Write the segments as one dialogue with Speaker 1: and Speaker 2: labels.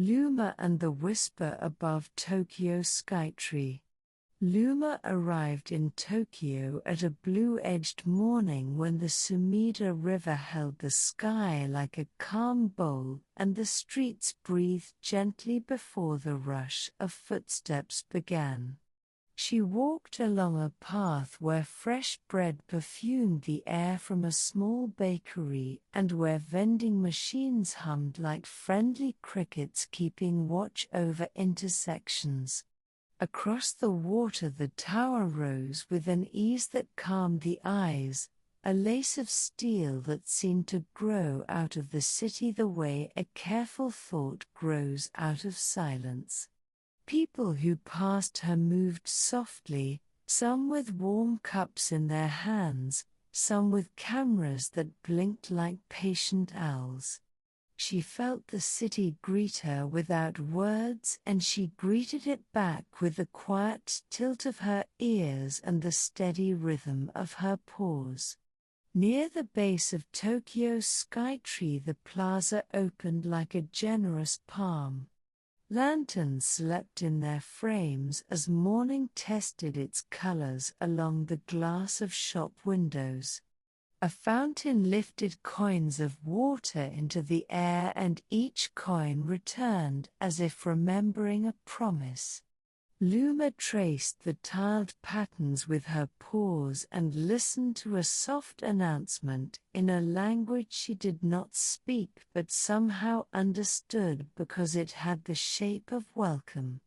Speaker 1: Luma and the Whisper above Tokyo Skytree. Luma arrived in Tokyo at a blue-edged morning when the Sumida River held the sky like a calm bowl and the streets breathed gently before the rush of footsteps began. She walked along a path where fresh bread perfumed the air from a small bakery and where vending machines hummed like friendly crickets keeping watch over intersections. Across the water the tower rose with an ease that calmed the eyes, a lace of steel that seemed to grow out of the city the way a careful thought grows out of silence. People who passed her moved softly, some with warm cups in their hands, some with cameras that blinked like patient owls. She felt the city greet her without words, and she greeted it back with the quiet tilt of her ears and the steady rhythm of her pause. Near the base of Tokyo Skytree the plaza opened like a generous palm. Lanterns slept in their frames as morning tested its colors along the glass of shop windows. A fountain lifted coins of water into the air and each coin returned as if remembering a promise. Luma traced the tiled patterns with her paws and listened to a soft announcement in a language she did not speak but somehow understood because it had the shape of welcome.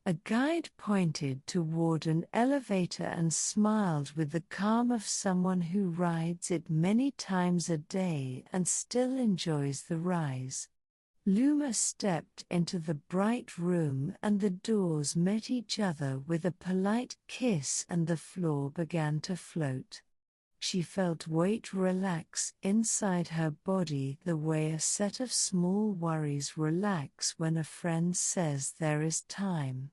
Speaker 1: A guide pointed toward an elevator and smiled with the calm of someone who rides it many times a day and still enjoys the rise. Luma stepped into the bright room and the doors met each other with a polite kiss and the floor began to float. She felt weight relax inside her body the way a set of small worries relax when a friend says there is time.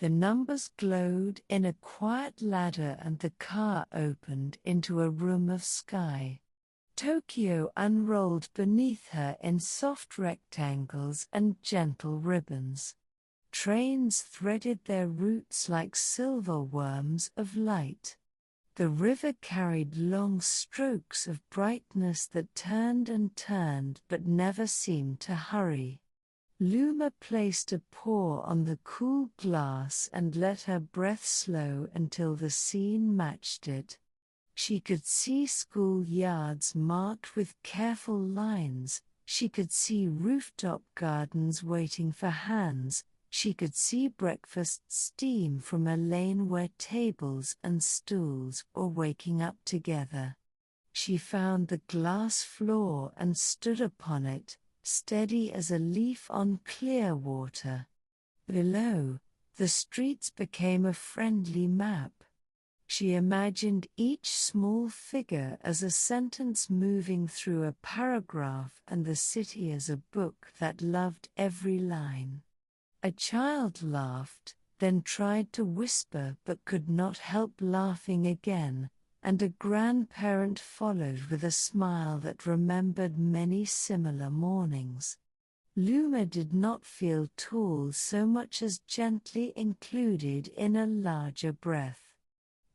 Speaker 1: The numbers glowed in a quiet ladder and the car opened into a room of sky. Tokyo unrolled beneath her in soft rectangles and gentle ribbons. Trains threaded their routes like silver worms of light. The river carried long strokes of brightness that turned and turned but never seemed to hurry. Luma placed a paw on the cool glass and let her breath slow until the scene matched it. She could see schoolyards marked with careful lines, she could see rooftop gardens waiting for hands, she could see breakfast steam from a lane where tables and stools were waking up together. She found the glass floor and stood upon it, steady as a leaf on clear water. Below, the streets became a friendly map. She imagined each small figure as a sentence moving through a paragraph and the city as a book that loved every line. A child laughed, then tried to whisper but could not help laughing again, and a grandparent followed with a smile that remembered many similar mornings. Luma did not feel tall so much as gently included in a larger breath.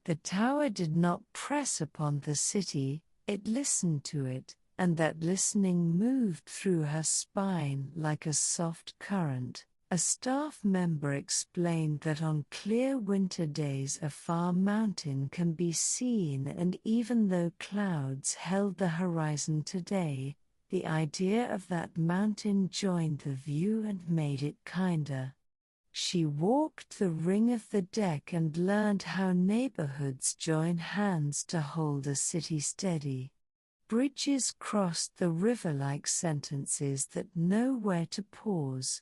Speaker 1: The tower did not press upon the city, it listened to it, and that listening moved through her spine like a soft current. A staff member explained that on clear winter days a far mountain can be seen, and even though clouds held the horizon today, the idea of that mountain joined the view and made it kinder. She walked the ring of the deck and learned how neighborhoods join hands to hold a city steady. Bridges crossed the river like sentences that know where to pause.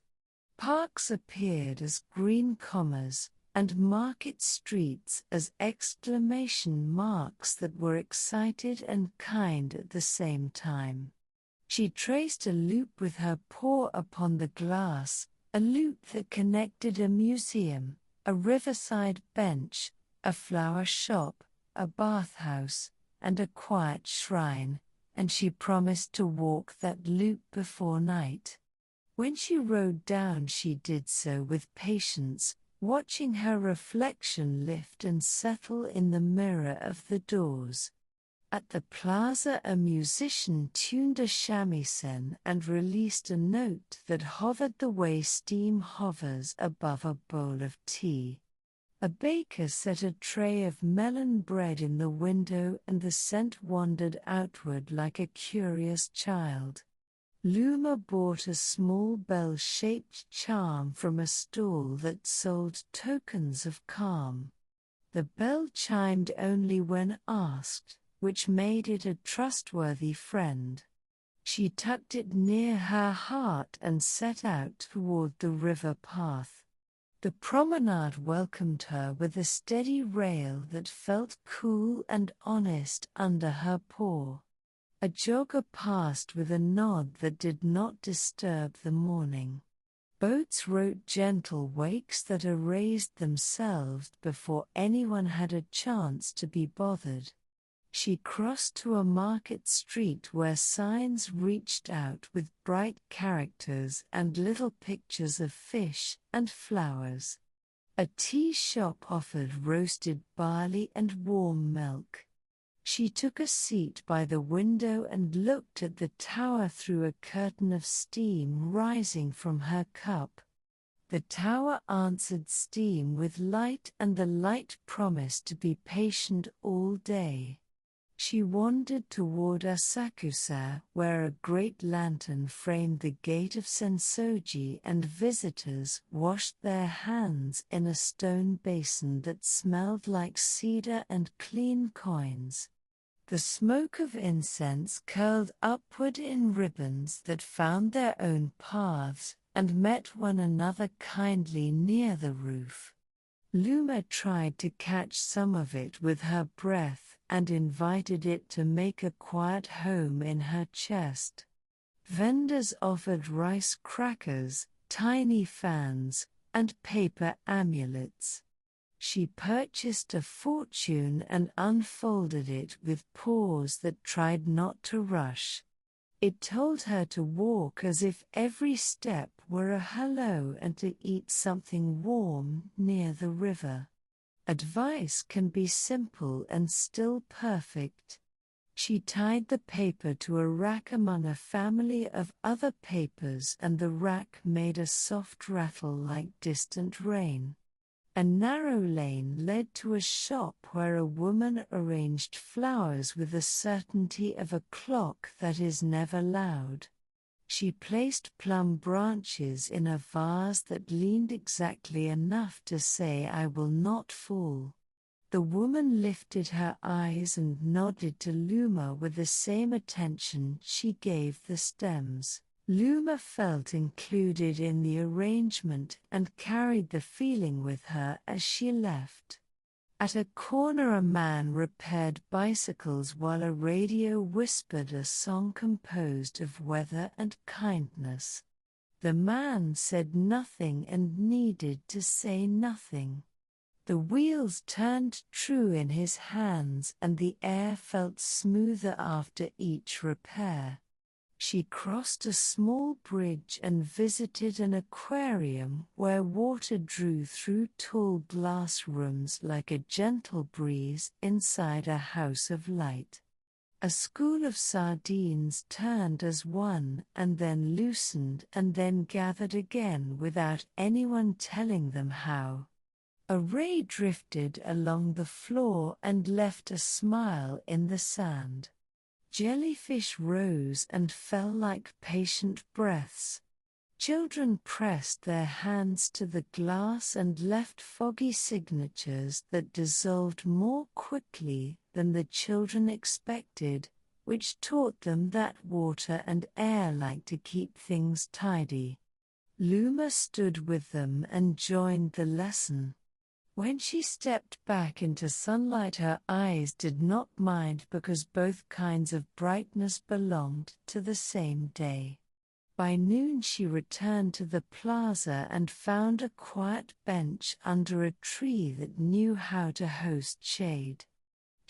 Speaker 1: Parks appeared as green commas, and market streets as exclamation marks that were excited and kind at the same time. She traced a loop with her paw upon the glass, a loop that connected a museum, a riverside bench, a flower shop, a bathhouse, and a quiet shrine, and she promised to walk that loop before night. When she rode down, she did so with patience, watching her reflection lift and settle in the mirror of the doors. At the plaza, a musician tuned a shamisen and released a note that hovered the way steam hovers above a bowl of tea. A baker set a tray of melon bread in the window, and the scent wandered outward like a curious child. Luma bought a small bell-shaped charm from a stall that sold tokens of calm. The bell chimed only when asked, which made it a trustworthy friend. She tucked it near her heart and set out toward the river path. The promenade welcomed her with a steady rail that felt cool and honest under her paw. A jogger passed with a nod that did not disturb the morning. Boats wrote gentle wakes that erased themselves before anyone had a chance to be bothered. She crossed to a market street where signs reached out with bright characters and little pictures of fish and flowers. A tea shop offered roasted barley and warm milk. She took a seat by the window and looked at the tower through a curtain of steam rising from her cup. The tower answered steam with light, and the light promised to be patient all day. She wandered toward Asakusa, where a great lantern framed the gate of Sensoji, and visitors washed their hands in a stone basin that smelled like cedar and clean coins. The smoke of incense curled upward in ribbons that found their own paths and met one another kindly near the roof. Luma tried to catch some of it with her breath and invited it to make a quiet home in her chest. Vendors offered rice crackers, tiny fans, and paper amulets. She purchased a fortune and unfolded it with paws that tried not to rush. It told her to walk as if every step were a hello and to eat something warm near the river. Advice can be simple and still perfect. She tied the paper to a rack among a family of other papers, and the rack made a soft rattle like distant rain. A narrow lane led to a shop where a woman arranged flowers with the certainty of a clock that is never loud. She placed plum branches in a vase that leaned exactly enough to say, "I will not fall." The woman lifted her eyes and nodded to Luma with the same attention she gave the stems. Luma felt included in the arrangement and carried the feeling with her as she left. At a corner, a man repaired bicycles while a radio whispered a song composed of weather and kindness. The man said nothing and needed to say nothing. The wheels turned true in his hands, and the air felt smoother after each repair. She crossed a small bridge and visited an aquarium where water drew through tall glass rooms like a gentle breeze inside a house of light. A school of sardines turned as one and then loosened and then gathered again without anyone telling them how. A ray drifted along the floor and left a smile in the sand. Jellyfish rose and fell like patient breaths. Children pressed their hands to the glass and left foggy signatures that dissolved more quickly than the children expected, which taught them that water and air like to keep things tidy. Luma stood with them and joined the lesson. When she stepped back into sunlight, her eyes did not mind because both kinds of brightness belonged to the same day. By noon she returned to the plaza and found a quiet bench under a tree that knew how to host shade.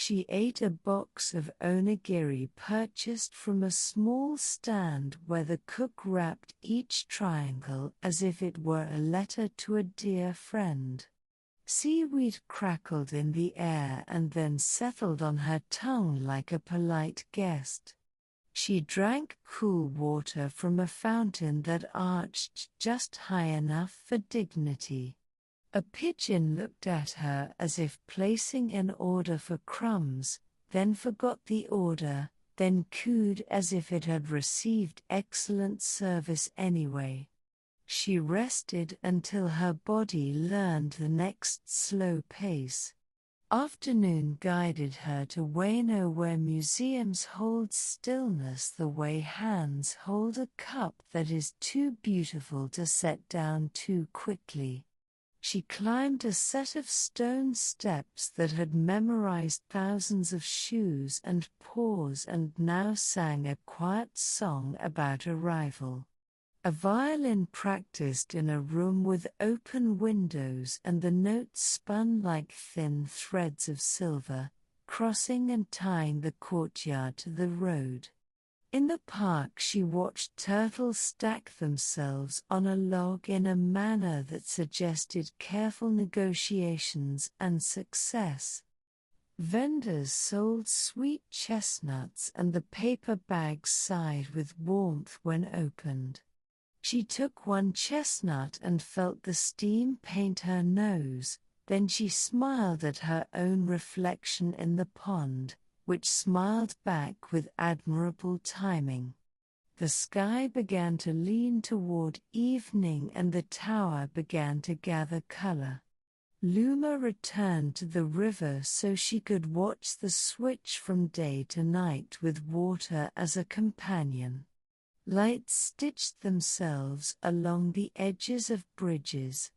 Speaker 1: She ate a box of onigiri purchased from a small stand where the cook wrapped each triangle as if it were a letter to a dear friend. Seaweed crackled in the air and then settled on her tongue like a polite guest. She drank cool water from a fountain that arched just high enough for dignity. A pigeon looked at her as if placing an order for crumbs, then forgot the order, then cooed as if it had received excellent service anyway. She rested until her body learned the next slow pace. Afternoon guided her to Ueno, where museums hold stillness the way hands hold a cup that is too beautiful to set down too quickly. She climbed a set of stone steps that had memorized thousands of shoes and paws and now sang a quiet song about arrival. A violin practiced in a room with open windows and the notes spun like thin threads of silver, crossing and tying the courtyard to the road. In the park she watched turtles stack themselves on a log in a manner that suggested careful negotiations and success. Vendors sold sweet chestnuts and the paper bags sighed with warmth when opened. She took one chestnut and felt the steam paint her nose, then she smiled at her own reflection in the pond, which smiled back with admirable timing. The sky began to lean toward evening and the tower began to gather color. Luma returned to the river so she could watch the switch from day to night with water as a companion. Lights stitched themselves along the edges of bridges.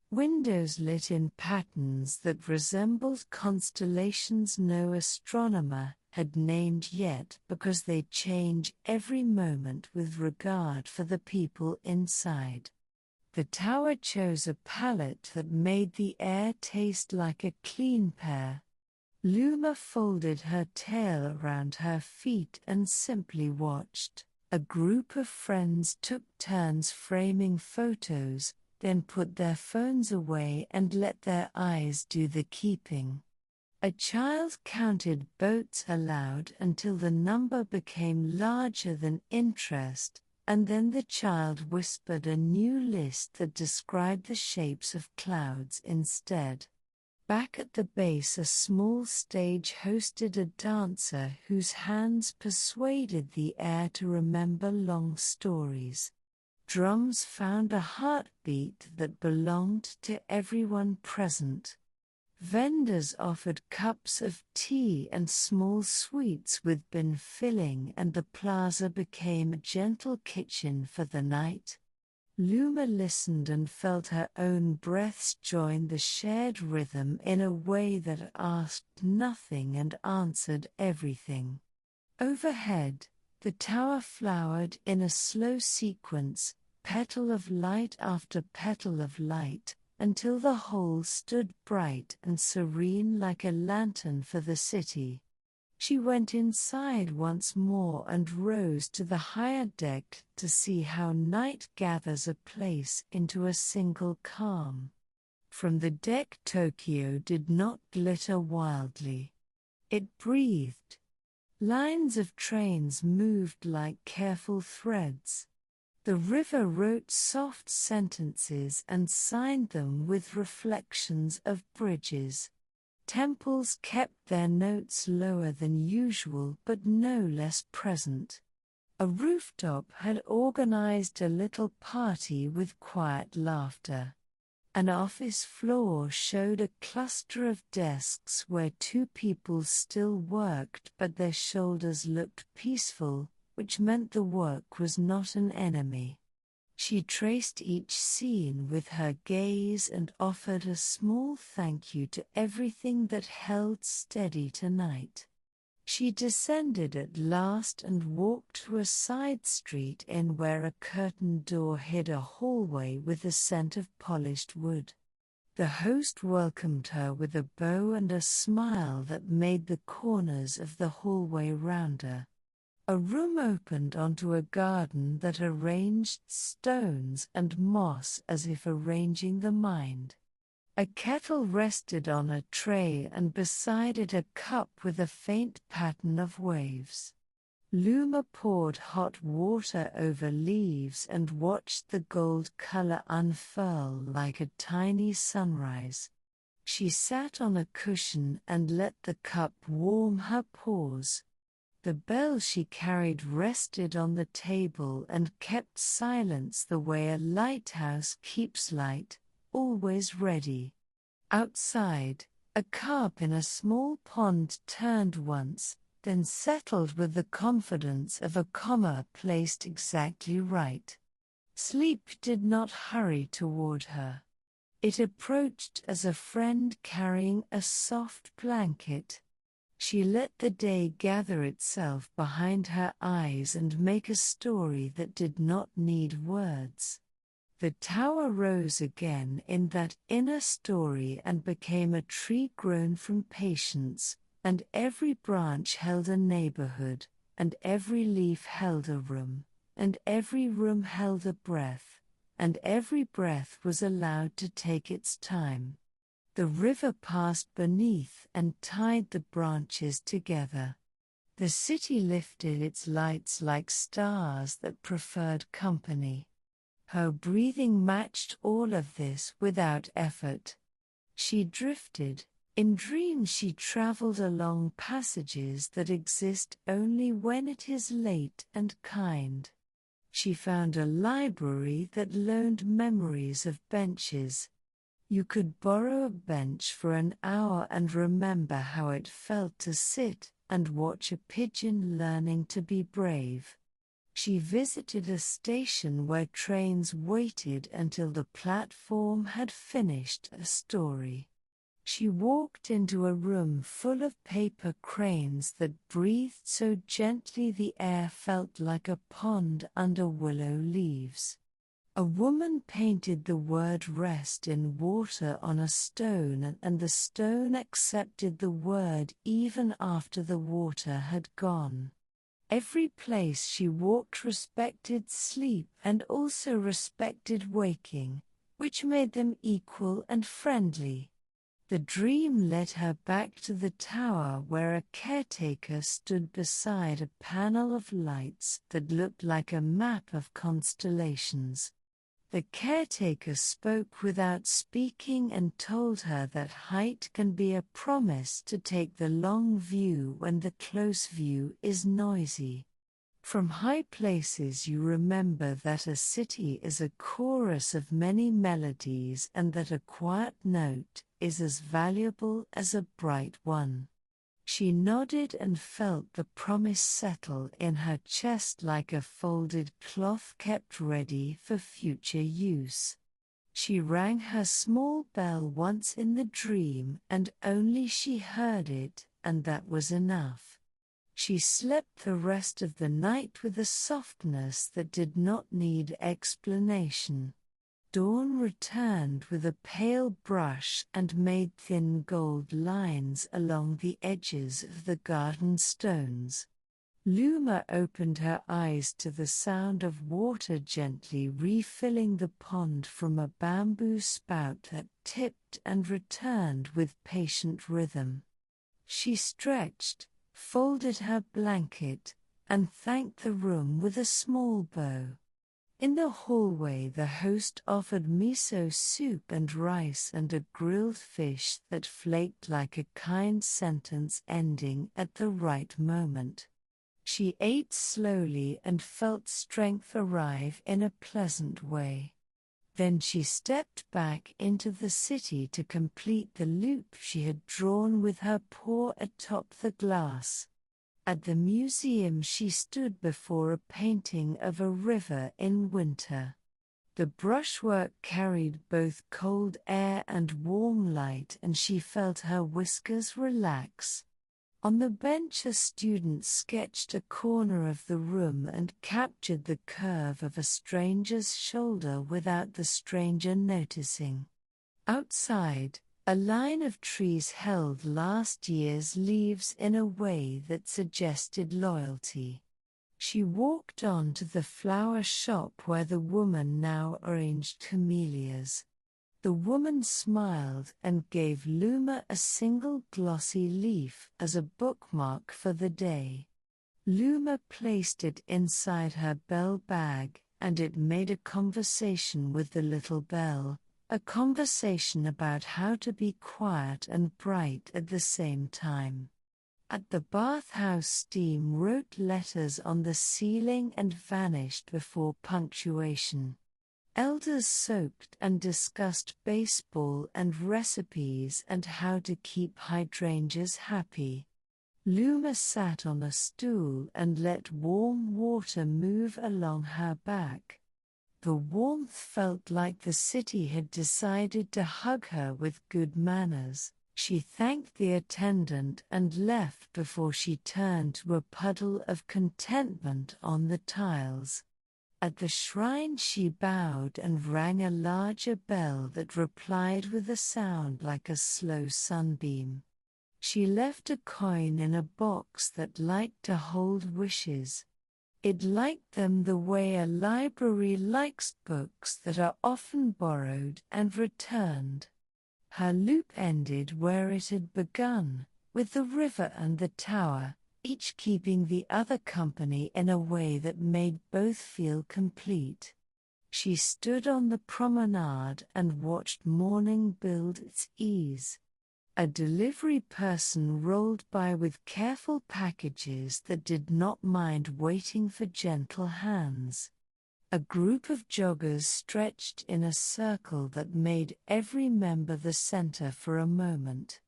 Speaker 1: Windows lit in patterns that resembled constellations no astronomer had named yet because they change every moment with regard for the people inside. The tower chose a palette that made the air taste like a clean pear. Luma folded her tail around her feet and simply watched. A group of friends took turns framing photos, then put their phones away and let their eyes do the keeping. A child counted boats aloud until the number became larger than interest, and then the child whispered a new list that described the shapes of clouds instead. Back at the base, a small stage hosted a dancer whose hands persuaded the air to remember long stories. Drums found a heartbeat that belonged to everyone present. Vendors offered cups of tea and small sweets with bin filling, and the plaza became a gentle kitchen for the night. Luma listened and felt her own breaths join the shared rhythm in a way that asked nothing and answered everything. Overhead, the tower flowered in a slow sequence, petal of light after petal of light, until the whole stood bright and serene like a lantern for the city. She went inside once more and rose to the higher deck to see how night gathers a place into a single calm. From the deck, Tokyo did not glitter wildly. It breathed. Lines of trains moved like careful threads. The river wrote soft sentences and signed them with reflections of bridges. Temples kept their notes lower than usual but no less present. A rooftop had organized a little party with quiet laughter. An office floor showed a cluster of desks where two people still worked but their shoulders looked peaceful, which meant the work was not an enemy. She traced each scene with her gaze and offered a small thank you to everything that held steady tonight. She descended at last and walked to a side street in where a curtained door hid a hallway with a scent of polished wood. The host welcomed her with a bow and a smile that made the corners of the hallway rounder. A room opened onto a garden that arranged stones and moss as if arranging the mind. A kettle rested on a tray and beside it a cup with a faint pattern of waves. Luma poured hot water over leaves and watched the gold color unfurl like a tiny sunrise. She sat on a cushion and let the cup warm her paws. The bell she carried rested on the table and kept silence the way a lighthouse keeps light, always ready. Outside, a carp in a small pond turned once, then settled with the confidence of a comma placed exactly right. Sleep did not hurry toward her. It approached as a friend carrying a soft blanket. She let the day gather itself behind her eyes and make a story that did not need words. The tower rose again in that inner story and became a tree grown from patience, and every branch held a neighborhood, and every leaf held a room, and every room held a breath, and every breath was allowed to take its time. The river passed beneath and tied the branches together. The city lifted its lights like stars that preferred company. Her breathing matched all of this without effort. She drifted. In dreams she traveled along passages that exist only when it is late and kind. She found a library that loaned memories of benches. You could borrow a bench for an hour and remember how it felt to sit and watch a pigeon learning to be brave. She visited a station where trains waited until the platform had finished a story. She walked into a room full of paper cranes that breathed so gently the air felt like a pond under willow leaves. A woman painted the word rest in water on a stone and the stone accepted the word even after the water had gone. Every place she walked respected sleep and also respected waking, which made them equal and friendly. The dream led her back to the tower where a caretaker stood beside a panel of lights that looked like a map of constellations. The caretaker spoke without speaking and told her that height can be a promise to take the long view when the close view is noisy. From high places you remember that a city is a chorus of many melodies and that a quiet note is as valuable as a bright one. She nodded and felt the promise settle in her chest like a folded cloth kept ready for future use. She rang her small bell once in the dream and only she heard it, and that was enough. She slept the rest of the night with a softness that did not need explanation. Dawn returned with a pale brush and made thin gold lines along the edges of the garden stones. Luma opened her eyes to the sound of water gently refilling the pond from a bamboo spout that tipped and returned with patient rhythm. She stretched, folded her blanket, and thanked the room with a small bow. In the hallway the host offered miso soup and rice and a grilled fish that flaked like a kind sentence ending at the right moment. She ate slowly and felt strength arrive in a pleasant way. Then she stepped back into the city to complete the loop she had drawn with her paw atop the glass. At the museum she stood before a painting of a river in winter. The brushwork carried both cold air and warm light and she felt her whiskers relax. On the bench a student sketched a corner of the room and captured the curve of a stranger's shoulder without the stranger noticing. Outside, a line of trees held last year's leaves in a way that suggested loyalty. She walked on to the flower shop where the woman now arranged camellias. The woman smiled and gave Luma a single glossy leaf as a bookmark for the day. Luma placed it inside her bell bag, and it made a conversation with the little bell, a conversation about how to be quiet and bright at the same time. At the bathhouse, steam wrote letters on the ceiling and vanished before punctuation. Elders soaked and discussed baseball and recipes and how to keep hydrangeas happy. Luma sat on a stool and let warm water move along her back. The warmth felt like the city had decided to hug her with good manners. She thanked the attendant and left before she turned to a puddle of contentment on the tiles. At the shrine she bowed and rang a larger bell that replied with a sound like a slow sunbeam. She left a coin in a box that liked to hold wishes. It liked them the way a library likes books that are often borrowed and returned. Her loop ended where it had begun, with the river and the tower, each keeping the other company in a way that made both feel complete. She stood on the promenade and watched morning build its ease. A delivery person rolled by with careful packages that did not mind waiting for gentle hands. A group of joggers stretched in a circle that made every member the center for a moment.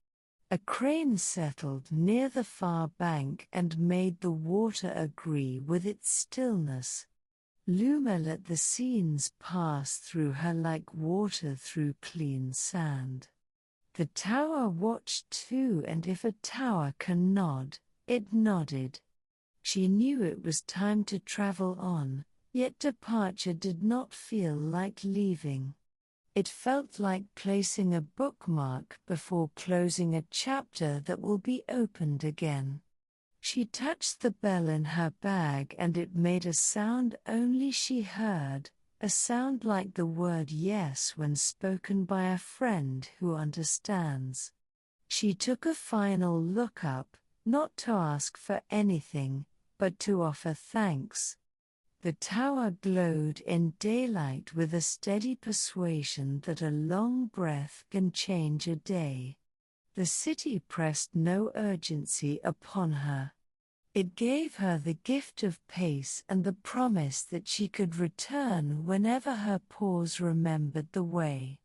Speaker 1: A crane settled near the far bank and made the water agree with its stillness. Luma let the scenes pass through her like water through clean sand. The tower watched too, and if a tower can nod, it nodded. She knew it was time to travel on, yet departure did not feel like leaving. It felt like placing a bookmark before closing a chapter that will be opened again. She touched the bell in her bag and it made a sound only she heard, a sound like the word yes when spoken by a friend who understands. She took a final look up, not to ask for anything, but to offer thanks. The tower glowed in daylight with a steady persuasion that a long breath can change a day. The city pressed no urgency upon her. It gave her the gift of pace and the promise that she could return whenever her paws remembered the way.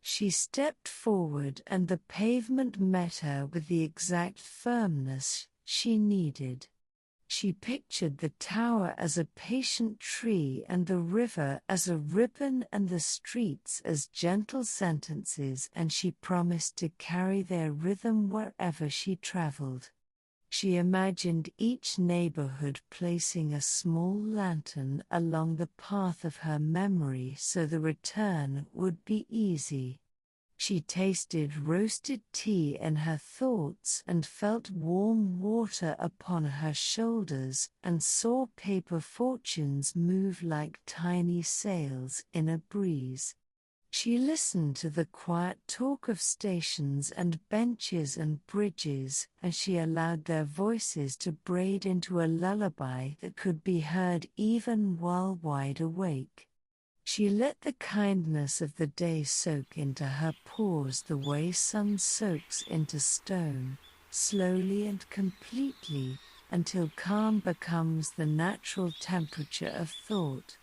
Speaker 1: She stepped forward and the pavement met her with the exact firmness she needed. She pictured the tower as a patient tree and the river as a ribbon and the streets as gentle sentences, and she promised to carry their rhythm wherever she traveled. She imagined each neighborhood placing a small lantern along the path of her memory so the return would be easy. She tasted roasted tea in her thoughts and felt warm water upon her shoulders and saw paper fortunes move like tiny sails in a breeze. She listened to the quiet talk of stations and benches and bridges, and she allowed their voices to braid into a lullaby that could be heard even while wide awake. She let the kindness of the day soak into her pores the way sun soaks into stone, slowly and completely, until calm becomes the natural temperature of thought.